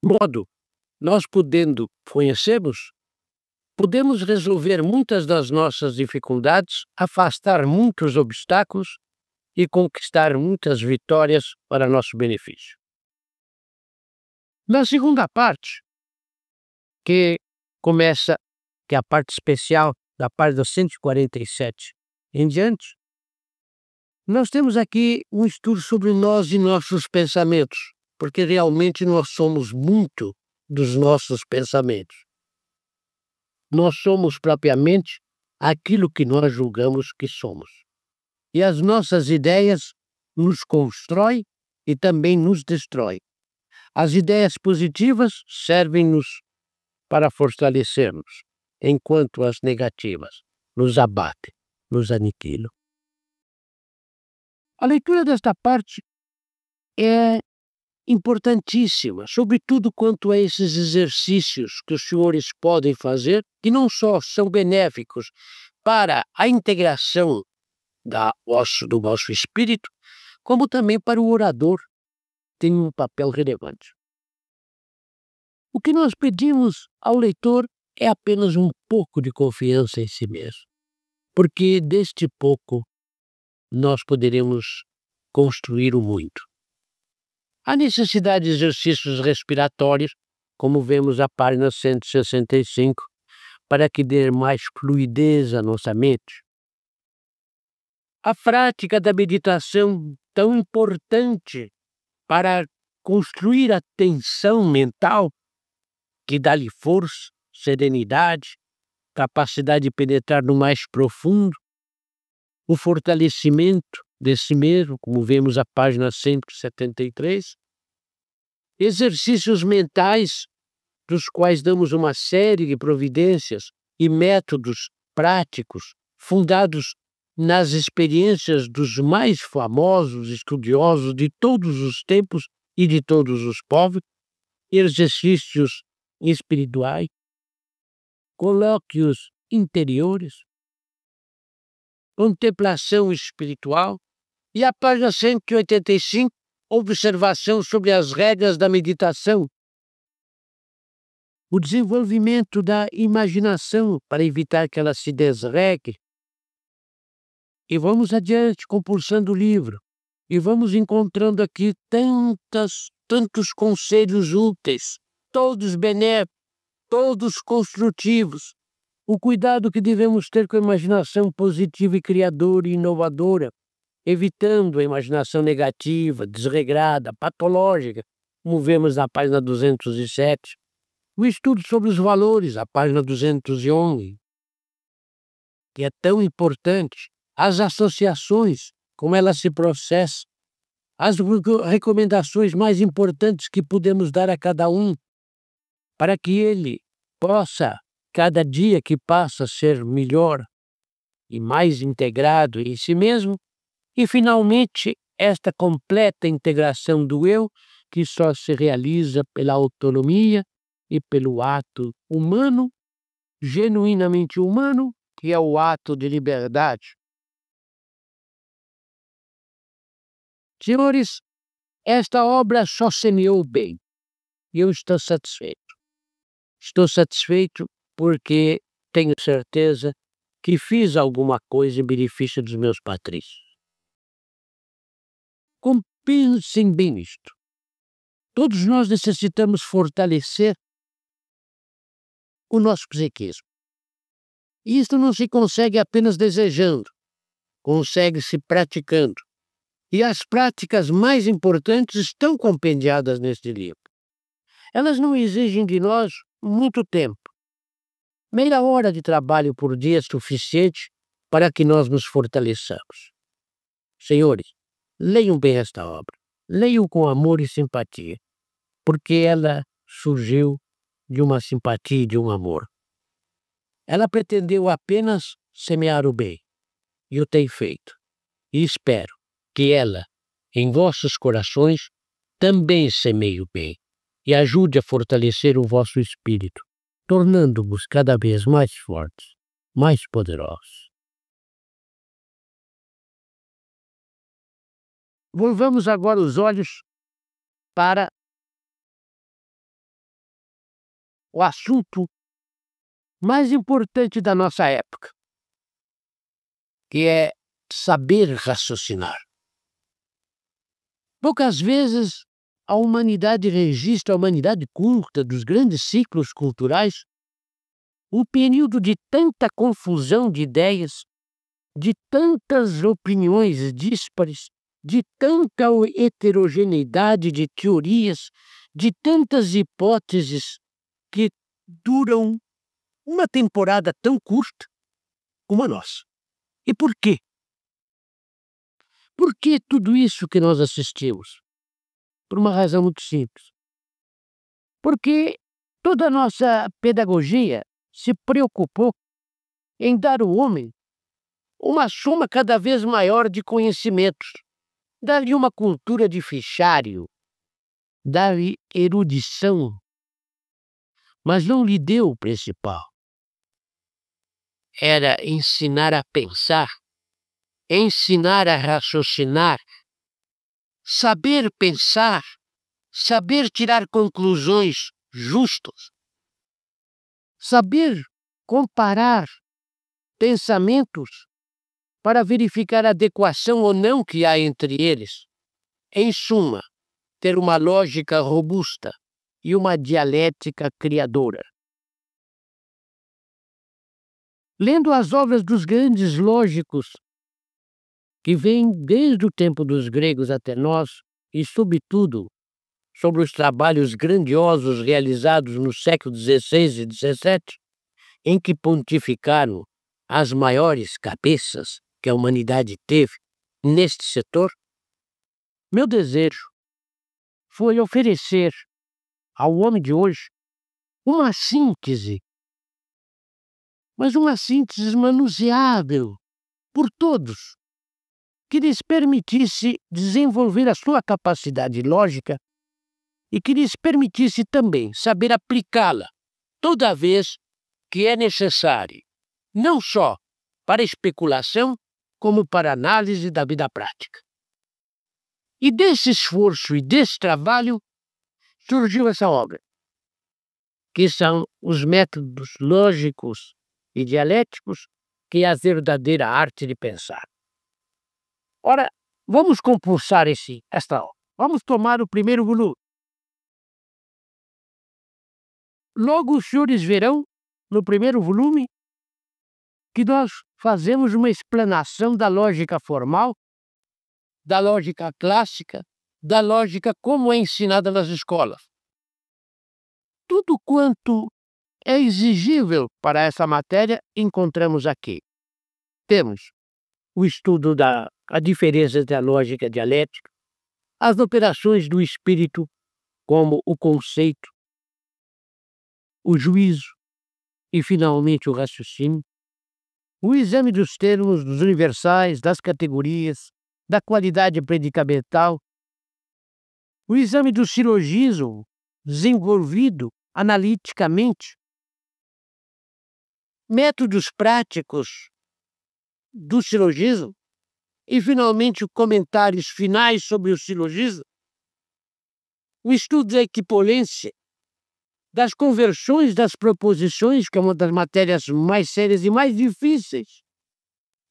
Modo, nós podendo conhecermos, podemos resolver muitas das nossas dificuldades, afastar muitos obstáculos e conquistar muitas vitórias para nosso benefício. Na segunda parte, que começa, que é a parte especial, da página 147 em diante, nós temos aqui um estudo sobre nós e nossos pensamentos, porque realmente nós somos muito dos nossos pensamentos. Nós somos propriamente aquilo que nós julgamos que somos. E as nossas ideias nos constroem e também nos destroem. As ideias positivas servem-nos para fortalecermos, enquanto as negativas nos abatem, nos aniquilam. A leitura desta parte é importantíssima, sobretudo quanto a esses exercícios que os senhores podem fazer, que não só são benéficos para a integração do vosso espírito, como também para o orador, tem um papel relevante. O que nós pedimos ao leitor é apenas um pouco de confiança em si mesmo, porque deste pouco nós poderemos construir o muito. Há necessidade de exercícios respiratórios, como vemos a página 165, para que dê mais fluidez à nossa mente. A prática da meditação, tão importante para construir a tensão mental, que dá-lhe força, serenidade, capacidade de penetrar no mais profundo, o fortalecimento de si mesmo, como vemos a página 173, exercícios mentais, dos quais damos uma série de providências e métodos práticos fundados nas experiências dos mais famosos estudiosos de todos os tempos e de todos os povos, exercícios espirituais, colóquios interiores, contemplação espiritual, e a página 185, observação sobre as regras da meditação, o desenvolvimento da imaginação para evitar que ela se desregue. E vamos adiante, compulsando o livro, e vamos encontrando aqui tantos conselhos úteis, todos benéficos, todos construtivos. O cuidado que devemos ter com a imaginação positiva e criadora e inovadora, evitando a imaginação negativa, desregrada, patológica, como vemos na página 207. O estudo sobre os valores, a página 211, que é tão importante. As associações, como elas se processam, as recomendações mais importantes que podemos dar a cada um, para que ele possa, cada dia que passa, ser melhor e mais integrado em si mesmo. E, finalmente, esta completa integração do eu, que só se realiza pela autonomia e pelo ato humano, genuinamente humano, que é o ato de liberdade. Senhores, esta obra só semeou bem, e eu estou satisfeito. Estou satisfeito porque tenho certeza que fiz alguma coisa em benefício dos meus patrícios. Pensem bem nisto. Todos nós necessitamos fortalecer o nosso psiquismo. E isto não se consegue apenas desejando, consegue-se praticando. E as práticas mais importantes estão compendiadas neste livro. Elas não exigem de nós muito tempo. Meia hora de trabalho por dia é suficiente para que nós nos fortaleçamos. Senhores, leiam bem esta obra. Leiam com amor e simpatia, porque ela surgiu de uma simpatia e de um amor. Ela pretendeu apenas semear o bem, e o tem feito. E espero que ela, em vossos corações, também semeie o bem e ajude a fortalecer o vosso espírito, tornando-vos cada vez mais fortes, mais poderosos. Volvamos agora os olhos para o assunto mais importante da nossa época, que é saber raciocinar. Poucas vezes a humanidade registra, a humanidade curta dos grandes ciclos culturais, um período de tanta confusão de ideias, de tantas opiniões díspares, de tanta heterogeneidade de teorias, de tantas hipóteses que duram uma temporada tão curta como a nossa. E por quê? Por que tudo isso que nós assistimos? Por uma razão muito simples. Porque toda a nossa pedagogia se preocupou em dar ao homem uma soma cada vez maior de conhecimentos, dar-lhe uma cultura de fichário, dar-lhe erudição, mas não lhe deu o principal. Era ensinar a pensar, ensinar a raciocinar, saber pensar, saber tirar conclusões justas, saber comparar pensamentos para verificar a adequação ou não que há entre eles. Em suma, ter uma lógica robusta e uma dialética criadora. Lendo as obras dos grandes lógicos, que vêm desde o tempo dos gregos até nós, e sobretudo sobre os trabalhos grandiosos realizados no século XVI e XVII, em que pontificaram as maiores cabeças que a humanidade teve neste setor, meu desejo foi oferecer ao homem de hoje uma síntese, mas uma síntese manuseável por todos, que lhes permitisse desenvolver a sua capacidade lógica e que lhes permitisse também saber aplicá-la toda vez que é necessário, não só para especulação, como para análise da vida prática. E desse esforço e desse trabalho surgiu essa obra, que são os métodos lógicos e dialéticos, que é a verdadeira arte de pensar. Ora, vamos compulsar esta obra. Vamos tomar o primeiro volume. Logo os senhores verão, no primeiro volume, que nós fazemos uma explanação da lógica formal, da lógica clássica, da lógica como é ensinada nas escolas. Tudo quanto é exigível para essa matéria encontramos aqui. Temos o estudo da diferença entre a lógica dialética, as operações do espírito como o conceito, o juízo e, finalmente, o raciocínio, o exame dos termos, dos universais, das categorias, da qualidade predicamental, o exame do silogismo desenvolvido analiticamente, métodos práticos do silogismo e, finalmente, comentários finais sobre o silogismo, o estudo da equipolência, das conversões das proposições, que é uma das matérias mais sérias e mais difíceis,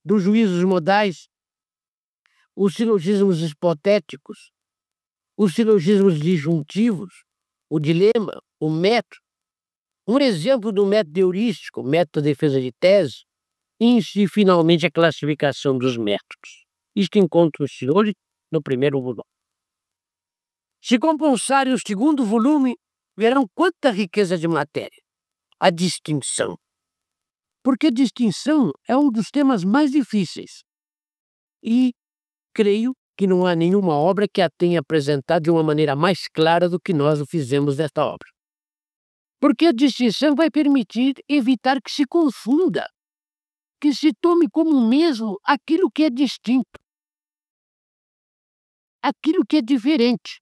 dos juízos modais, os silogismos hipotéticos, os silogismos disjuntivos, o dilema, o método, um exemplo do método heurístico, método de defesa de tese, e, finalmente, a classificação dos métodos. Isto encontra os senhores no primeiro volume. Se compulsarem o segundo volume, verão quanta riqueza de matéria. A distinção. Porque a distinção é um dos temas mais difíceis. E creio que não há nenhuma obra que a tenha apresentado de uma maneira mais clara do que nós o fizemos desta obra. Porque a distinção vai permitir evitar que se confunda, que se tome como mesmo aquilo que é distinto, aquilo que é diferente,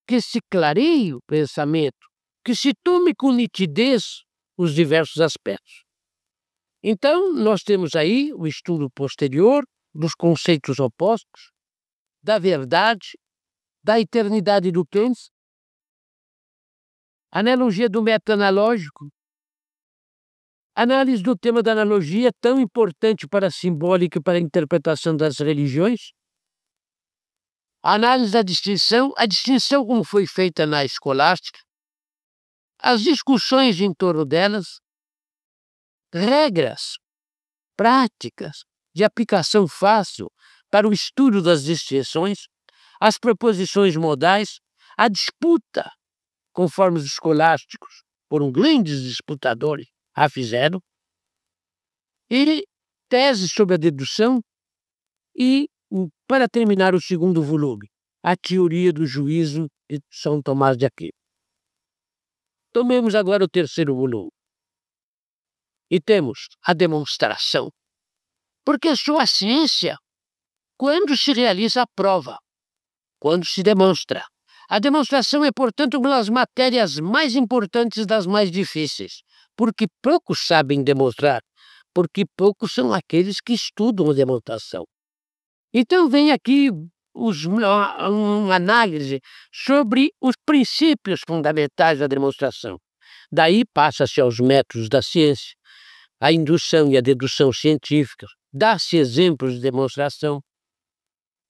que se clareie o pensamento, que se tome com nitidez os diversos aspectos. Então, nós temos aí o estudo posterior dos conceitos opostos, da verdade, da eternidade do Kant, Analogia do método analógico. Análise do tema da analogia, tão importante para a simbólica e para a interpretação das religiões. Análise da distinção, a distinção como foi feita na escolástica, as discussões em torno delas, regras, práticas de aplicação fácil para o estudo das distinções, as proposições modais, a disputa, conforme os escolásticos foram grandes disputadores, a fizeram, e teses sobre a dedução e, para terminar o segundo volume, a teoria do juízo de São Tomás de Aquino. Tomemos agora o terceiro volume. E temos a demonstração. Porque só a ciência, quando se realiza a prova, quando se demonstra. A demonstração é, portanto, uma das matérias mais importantes das mais difíceis, porque poucos sabem demonstrar, porque poucos são aqueles que estudam a demonstração. Então vem aqui uma análise sobre os princípios fundamentais da demonstração. Daí passa-se aos métodos da ciência, a indução e a dedução científicas, dá-se exemplos de demonstração.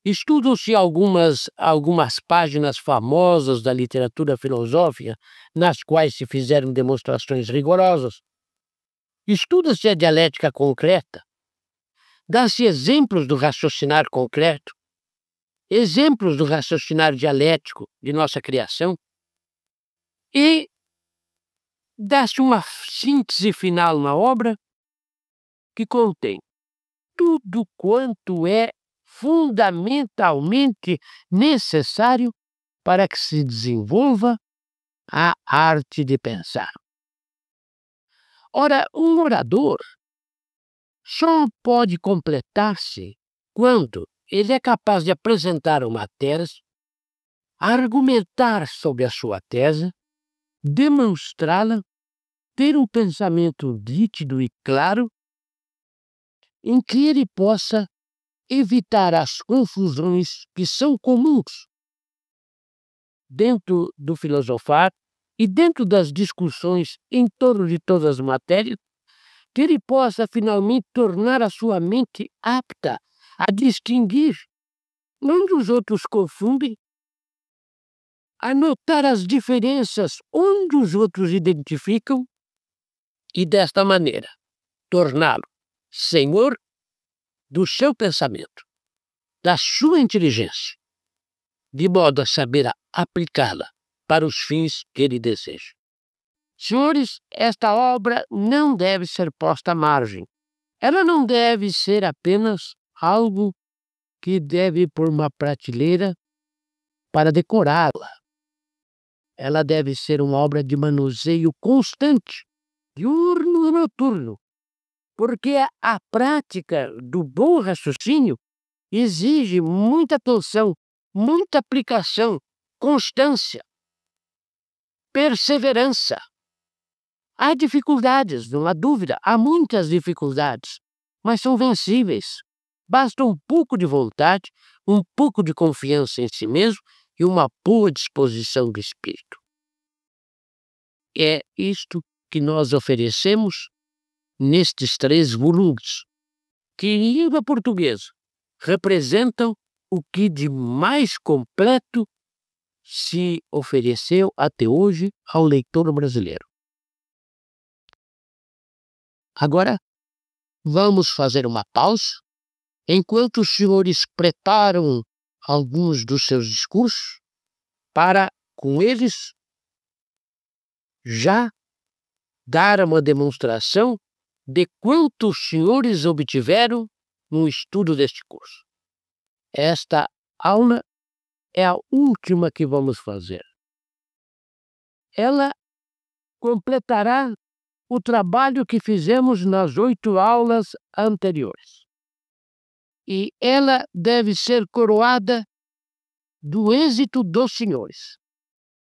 Estudam-se algumas páginas famosas da literatura filosófica, nas quais se fizeram demonstrações rigorosas. Estuda-se a dialética concreta. Dá-se exemplos do raciocinar concreto, exemplos do raciocinar dialético de nossa criação, e dá-se uma síntese final na obra que contém tudo quanto é fundamentalmente necessário para que se desenvolva a arte de pensar. Ora, um orador só pode completar-se quando ele é capaz de apresentar uma tese, argumentar sobre a sua tese, demonstrá-la, ter um pensamento nítido e claro, em que ele possa evitar as confusões que são comuns dentro do filosofar e dentro das discussões em torno de todas as matérias, que ele possa finalmente tornar a sua mente apta a distinguir onde os outros confundem, a notar as diferenças onde os outros identificam e, desta maneira, torná-lo senhor do seu pensamento, da sua inteligência, de modo a saber aplicá-la para os fins que ele deseja. Senhores, esta obra não deve ser posta à margem. Ela não deve ser apenas algo que deve ir por uma prateleira para decorá-la. Ela deve ser uma obra de manuseio constante, diurno e noturno, porque a prática do bom raciocínio exige muita atenção, muita aplicação, constância, perseverança. Há dificuldades, não há dúvida, há muitas dificuldades, mas são vencíveis. Basta um pouco de vontade, um pouco de confiança em si mesmo e uma boa disposição do espírito. É isto que nós oferecemos nestes 3 volumes, que em língua portuguesa representam o que de mais completo se ofereceu até hoje ao leitor brasileiro. Agora, vamos fazer uma pausa, enquanto os senhores preparam alguns dos seus discursos, para, com eles, já dar uma demonstração de quanto os senhores obtiveram no estudo deste curso. Esta aula é a última que vamos fazer. Ela completará o trabalho que fizemos nas 8 aulas anteriores. E ela deve ser coroada do êxito dos senhores,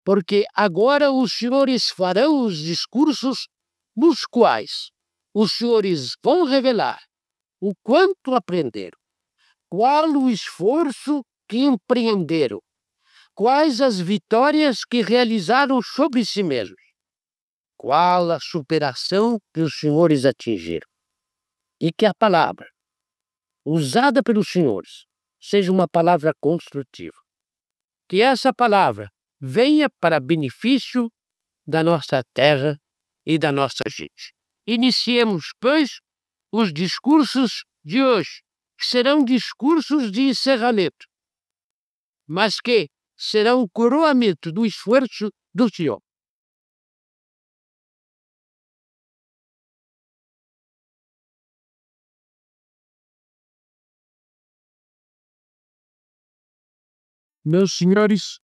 porque agora os senhores farão os discursos nos quais os senhores vão revelar o quanto aprenderam, qual o esforço que empreenderam, quais as vitórias que realizaram sobre si mesmos. qual a superação que os senhores atingiram. E que a palavra usada pelos senhores seja uma palavra construtiva. Que essa palavra venha para benefício da nossa terra e da nossa gente. Iniciemos, pois, os discursos de hoje, que serão discursos de encerramento, mas que serão o coroamento do esforço do senhor. Meus senhores,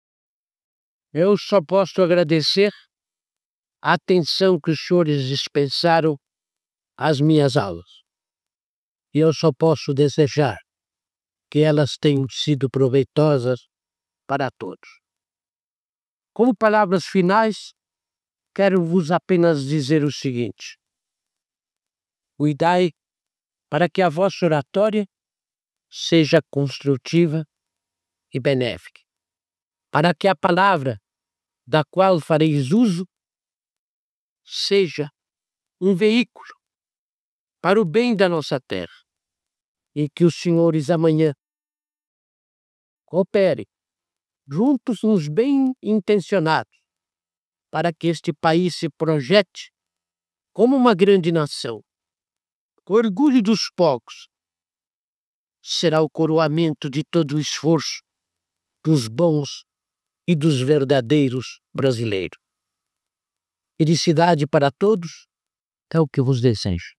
eu só posso agradecer a atenção que os senhores dispensaram às minhas aulas. E eu só posso desejar que elas tenham sido proveitosas para todos. Como palavras finais, quero vos apenas dizer o seguinte: cuidai para que a vossa oratória seja construtiva e benéfica, para que a palavra da qual fareis uso seja um veículo para o bem da nossa terra, e que os senhores amanhã cooperem juntos uns bem intencionados para que este país se projete como uma grande nação. O orgulho dos povos será o coroamento de todo o esforço dos bons e dos verdadeiros brasileiros. Felicidade para todos é o que vos desejo.